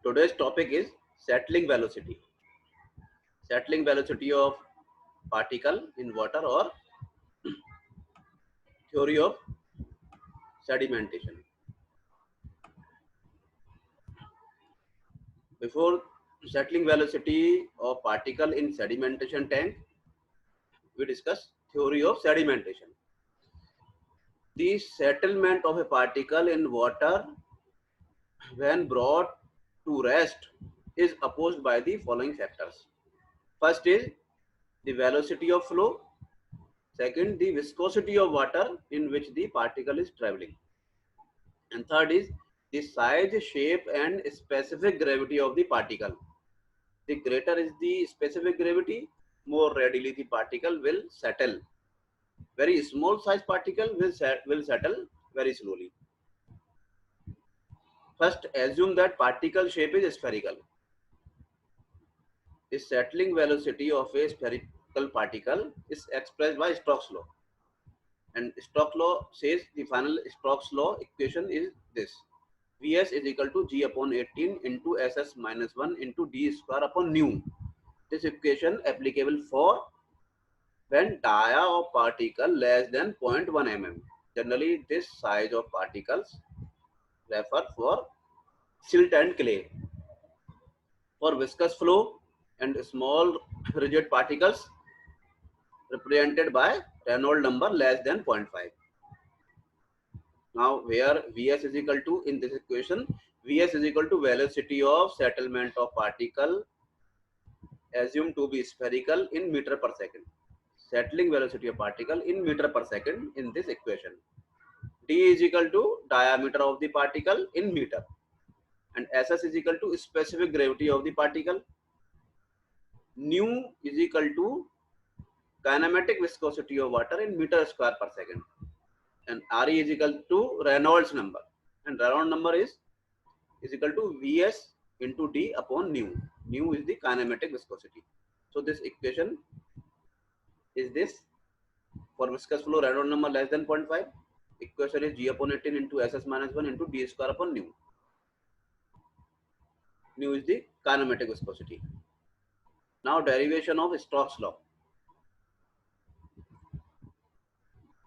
Today's topic is settling velocity. Settling velocity of particle in water or theory of sedimentation. Before settling velocity of particle in sedimentation tank, we discuss theory of sedimentation. The settlement of a particle in water when brought to rest is opposed by the following factors. First is the velocity of flow. Second, the viscosity of water in which the particle is traveling. And third is the size, shape and specific gravity of the particle. The greater is the specific gravity, more readily the particle will settle. Very small size particle will settle very slowly. First, assume that particle shape is spherical. The settling velocity of a spherical particle is expressed by Stokes law. And Stokes law says the final Stokes law equation is this: Vs is equal to g upon 18 into ss minus 1 into d square upon nu. This equation applicable for when dia of particle less than 0.1 mm. Generally, this size of particles refer for silt and clay. For viscous flow and small rigid particles represented by Reynolds number less than 0.5. Now, where Vs is equal to, in this equation, Vs is equal to velocity of settlement of particle assumed to be spherical in meter per second. Settling velocity of particle in meter per second in this equation. D is equal to diameter of the particle in meter, and Ss is equal to specific gravity of the particle. Nu is equal to kinematic viscosity of water in meter square per second, and Re is equal to Reynolds number, and Reynolds number is equal to Vs into D upon nu. Nu is the kinematic viscosity. So this equation is this: for viscous flow Reynolds number less than 0.5, equation is g upon 18 into ss minus 1 into d square upon nu. Nu is the kinematic viscosity. Now derivation of Stokes law.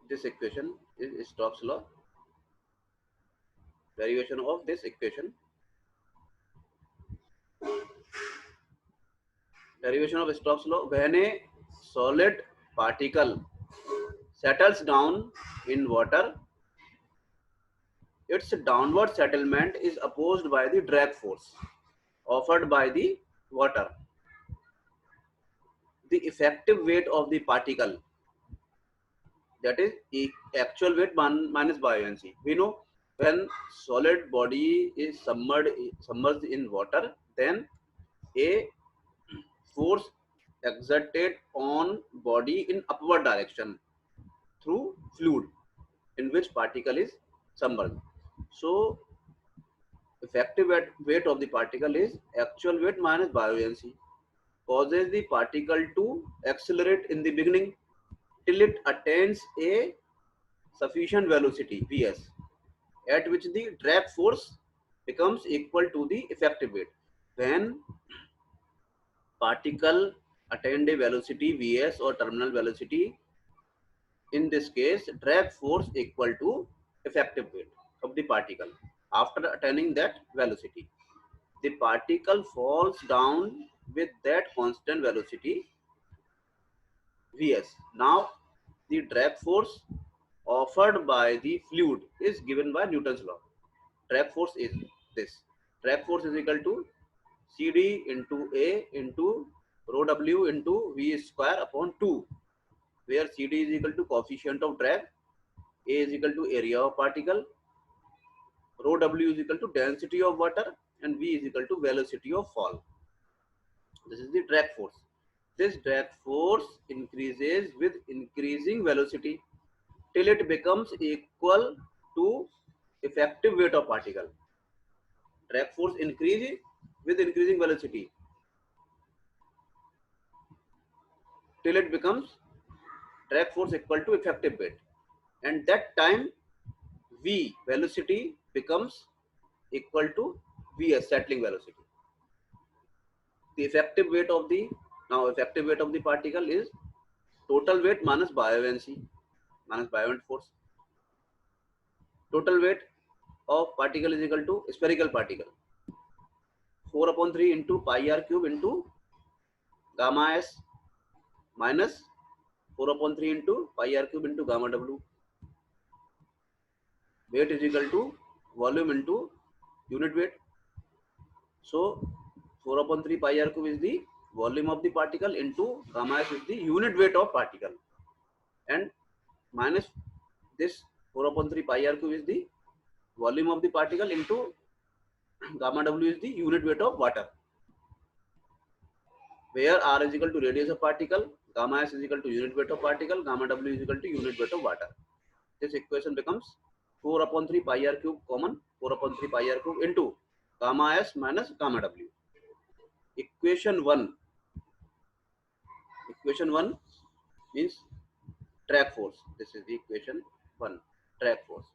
This equation is Stokes law. Derivation of this equation. Derivation of Stokes law: when a solid particle settles down in water, its downward settlement is opposed by the drag force offered by the water. The effective weight of the particle, that is actual weight minus buoyancy. We know when solid body is submerged in water, then a force exerted on body in upward direction through fluid in which particle is submerged. So effective weight of the particle is actual weight minus buoyancy, causes the particle to accelerate in the beginning till it attains a sufficient velocity Vs, at which the drag force becomes equal to the effective weight. When particle attained a velocity Vs or terminal velocity, in this case drag force equal to effective weight of the particle. After attaining that velocity, the particle falls down with that constant velocity Vs. Now the drag force offered by the fluid is given by Newton's law. Drag force is this: drag force is equal to CD into A into rho W into V square upon 2, where CD is equal to coefficient of drag, A is equal to area of particle, rho W is equal to density of water, and V is equal to velocity of fall. This is the drag force. This drag force increases with increasing velocity till it becomes equal to effective weight of particle. Drag force increases with increasing velocity till it becomes drag force equal to effective weight, and that time V velocity becomes equal to Vs settling velocity. the effective weight of the particle is total weight minus buoyancy minus buoyant force. Total weight of particle is equal to spherical particle 4/3 into pi r cube into gamma s minus 4/3 into pi r cube into gamma w. Weight is equal to volume into unit weight. So 4/3 pi r cube is the volume of the particle into gamma s is the unit weight of particle, and minus this 4/3 pi r cube is the volume of the particle into gamma w is the unit weight of water, where r is equal to radius of particle, gamma s is equal to unit weight of particle, gamma w is equal to unit weight of water. This equation becomes 4/3 pi r cube common 4/3 pi r cube into gamma s minus gamma w. Equation 1 means track force. This is the equation 1, track force.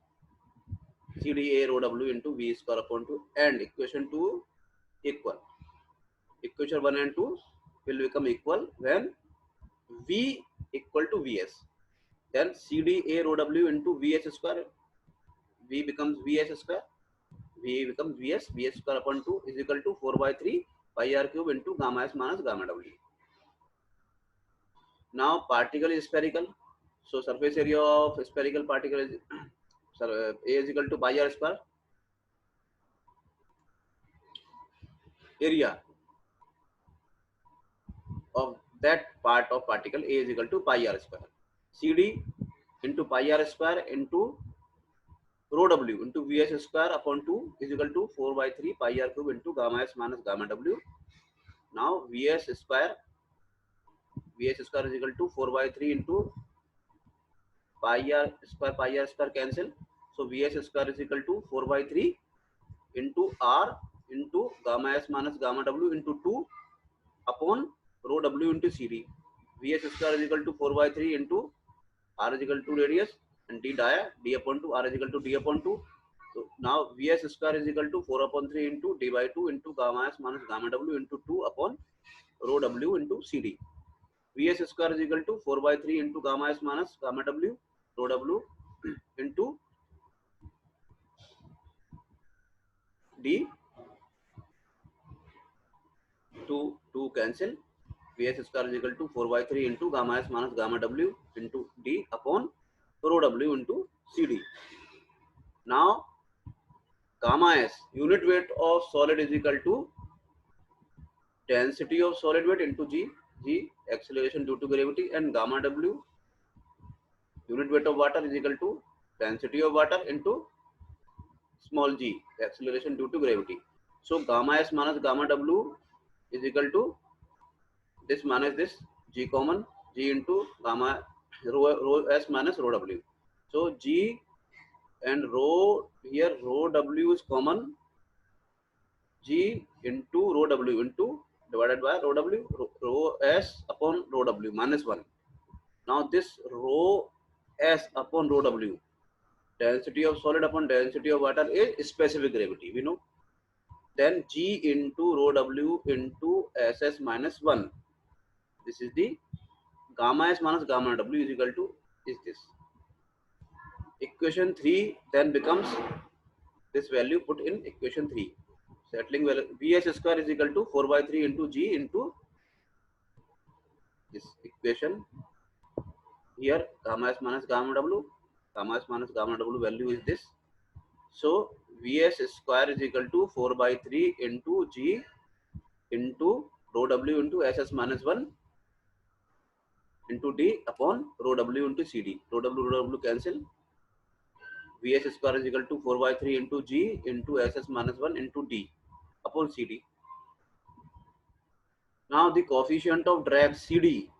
CDA rho w into v square upon 2, and equation 2 equal. Equation 1 and 2 will become equal when v equal to vs. Then CDA rho w into vs square, v becomes vs square, v becomes vs square upon 2 is equal to 4/3 pi r cube into gamma s minus gamma w. Now particle is spherical, so surface area of spherical particle is A is equal to pi r square. Area of that part of particle A is equal to pi r square. CD into pi r square into rho w into vs square upon 2 is equal to 4/3 pi r cube into gamma s minus gamma w. Now vs square is equal to 4/3 into pi r square cancel. So vs square is equal to 4/3 into r into gamma s minus gamma w into 2 upon rho w into CD. Vs square is equal to 4/3 into r is equal to radius and d upon 2, r is equal to d upon 2. So now Vs square is equal to 4/3 into d by 2 into gamma s minus gamma w into 2 upon rho w into CD. Vs square is equal to 4/3 into gamma s minus gamma w rho w into d, 2 cancel. Vs square is equal to 4/3 into gamma s minus gamma w into d upon rho w into CD. Now gamma s, unit weight of solid, is equal to density of solid weight into g acceleration due to gravity, and gamma w, unit weight of water, is equal to density of water into small g acceleration due to gravity. So gamma s minus gamma w is equal to this minus this, g common, g into gamma rho s minus rho w. So g and rho, here rho w is common, g into rho w into divided by rho w, rho s upon rho w minus 1. Now this rho s upon rho w, density of solid upon density of water, is specific gravity, we know. Then g into rho w into ss minus 1. This is the gamma s minus gamma w is equal to is this. Equation 3 then becomes this value put in equation 3. Settling value Vs square is equal to 4/3 into g into this equation. Here gamma s minus gamma w value is this. So Vs square is equal to 4/3 into g into rho w into ss minus 1 into d upon rho w into cd. Rho w cancel. Vs square is equal to 4/3 into g into ss minus 1 into d upon cd. Now the coefficient of drag CD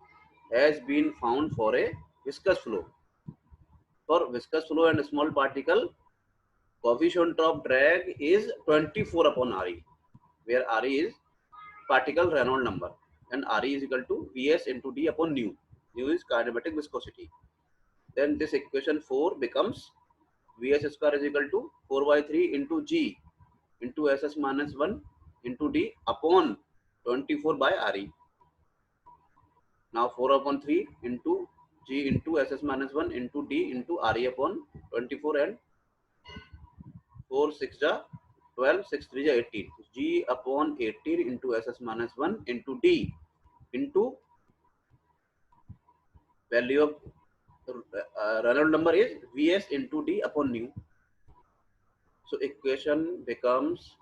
has been found for a viscous flow. For viscous flow and small particle, coefficient of drag is 24 upon Re, where Re is particle Reynolds number and Re is equal to Vs into d upon nu. Nu is kinematic viscosity. Then this equation 4 becomes Vs square is equal to 4/3 into g into ss minus 1 into d upon 24 by RE. Now 4 upon 3 into G into SS minus 1 into D into RE upon 24 and 4 6 ja 12, 6 3 ja 18. G upon 18 into SS minus 1 into D into value of Reynolds number is Vs into D upon nu. So equation becomes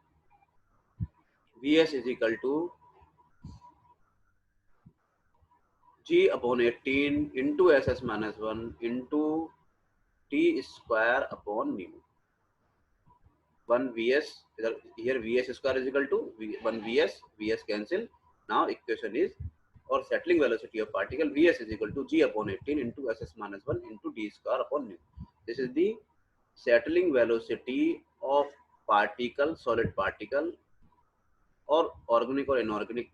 Vs is equal to G upon 18 into SS minus 1 into T square upon mu. 1 Vs, here Vs square is equal to 1 Vs cancel. Now equation is, or settling velocity of particle Vs is equal to G upon 18 into SS minus 1 into D square upon mu. This is the settling velocity of particle, solid particle or organic or inorganic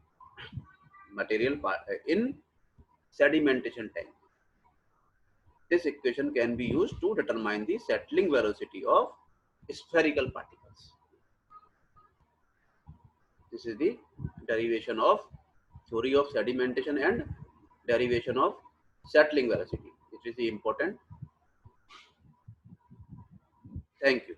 material in sedimentation tank. This equation can be used to determine the settling velocity of spherical particles. This is the derivation of theory of sedimentation and derivation of settling velocity. It is the important. Thank you.